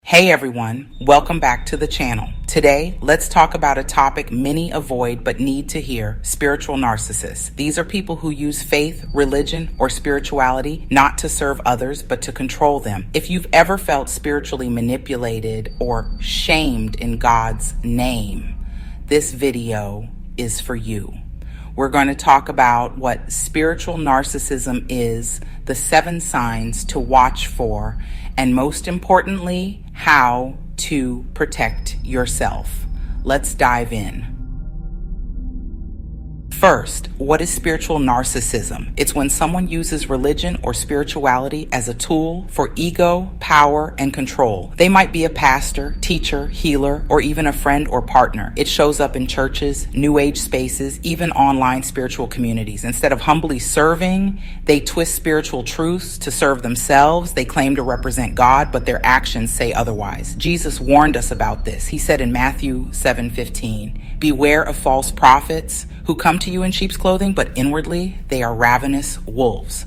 Hey everyone, welcome back to the channel. Today, let's talk about a topic many avoid but need to hear: spiritual narcissists. These are people who use faith, religion, or spirituality not to serve others but to control them. If you've ever felt spiritually manipulated or shamed in God's name, this video is for you. We're going to talk about what spiritual narcissism is, the 7 signs to watch for, and most importantly, how to protect yourself. Let's dive in. First, what is spiritual narcissism? It's when someone uses religion or spirituality as a tool for ego, power, and control. They might be a pastor, teacher, healer, or even a friend or partner. It shows up in churches, new age spaces, even online spiritual communities. Instead of humbly serving, they twist spiritual truths to serve themselves. They claim to represent God, but their actions say otherwise. Jesus warned us about this. He said in Matthew 7:15, "Beware of false prophets who come to you in sheep's clothing, but inwardly they are ravenous wolves."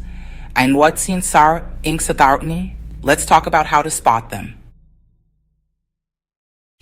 And what's in Sadarni? Let's talk about how to spot them.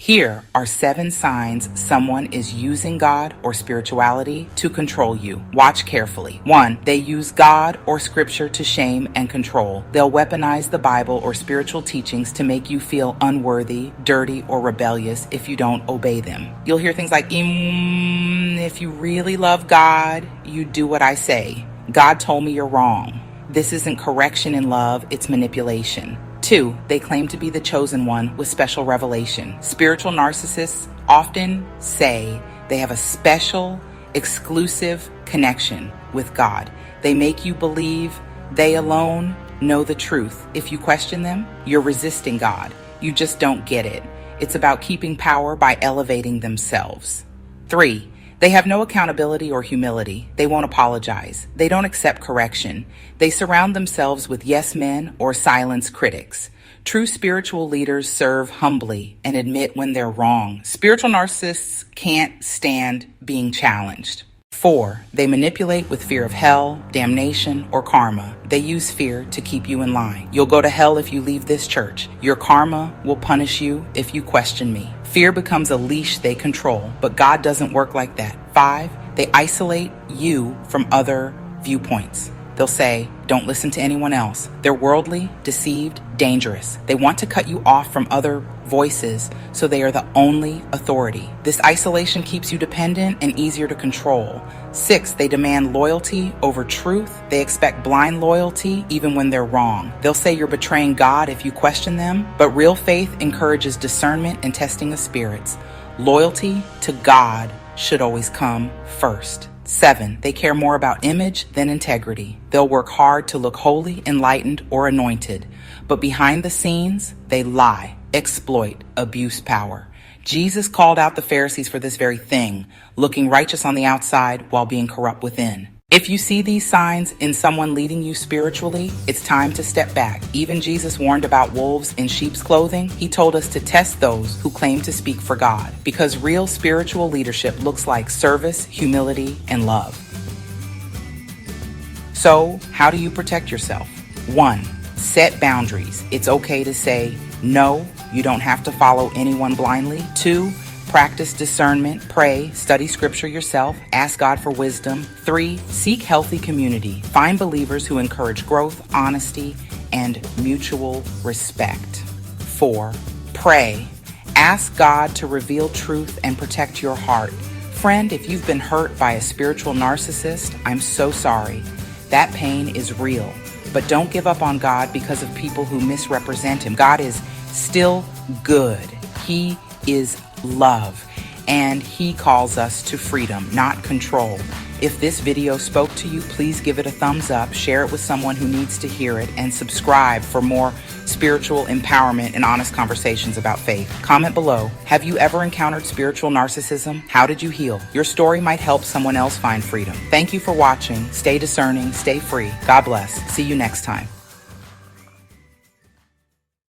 Here are 7 signs someone is using God or spirituality to control you. Watch carefully. 1. They use God or scripture to shame and control. They'll weaponize the Bible or spiritual teachings to make you feel unworthy, dirty, or rebellious if you don't obey them. You'll hear things like, if you really love God, you do what I say. God told me you're wrong. This isn't correction in love, it's manipulation. 2, they claim to be the chosen one with special revelation. Spiritual narcissists often say they have a special, exclusive connection with God. They make you believe they alone know the truth. If you question them, you're resisting God. You just don't get it. It's about keeping power by elevating themselves. 3, they have no accountability or humility. They won't apologize. They don't accept correction. They surround themselves with yes men or silence critics. True spiritual leaders serve humbly and admit when they're wrong. Spiritual narcissists can't stand being challenged. 4, they manipulate with fear of hell, damnation, or karma. They use fear to keep you in line. You'll go to hell if you leave this church. Your karma will punish you if you question me. Fear becomes a leash they control, but God doesn't work like that. 5, they isolate you from other viewpoints. They'll say, don't listen to anyone else. They're worldly, deceived, dangerous. They want to cut you off from other voices, so they are the only authority. This isolation keeps you dependent and easier to control. 6, they demand loyalty over truth. They expect blind loyalty even when they're wrong. They'll say you're betraying God if you question them, but real faith encourages discernment and testing of spirits. Loyalty to God should always come first. 7, they care more about image than integrity. They'll work hard to look holy, enlightened, or anointed. But behind the scenes, they lie, exploit, abuse power. Jesus called out the Pharisees for this very thing, looking righteous on the outside while being corrupt within. If you see these signs in someone leading you spiritually, it's time to step back. Even Jesus warned about wolves in sheep's clothing. He told us to test those who claim to speak for God, because real spiritual leadership looks like service, humility, and love. So, how do you protect yourself? 1, set boundaries. It's okay to say no. You don't have to follow anyone blindly. 2, practice discernment, pray, study scripture yourself, ask God for wisdom. 3, seek healthy community. Find believers who encourage growth, honesty, and mutual respect. 4, pray. Ask God to reveal truth and protect your heart. Friend, if you've been hurt by a spiritual narcissist, I'm so sorry. That pain is real. But don't give up on God because of people who misrepresent him. God is still good. He is love, and he calls us to freedom, not control. If this video spoke to you, please give it a thumbs up, share it with someone who needs to hear it, and subscribe for more spiritual empowerment and honest conversations about faith. Comment below, have you ever encountered spiritual narcissism? How did you heal? Your story might help someone else find freedom. Thank you for watching. Stay discerning, stay free. God bless. See you next time.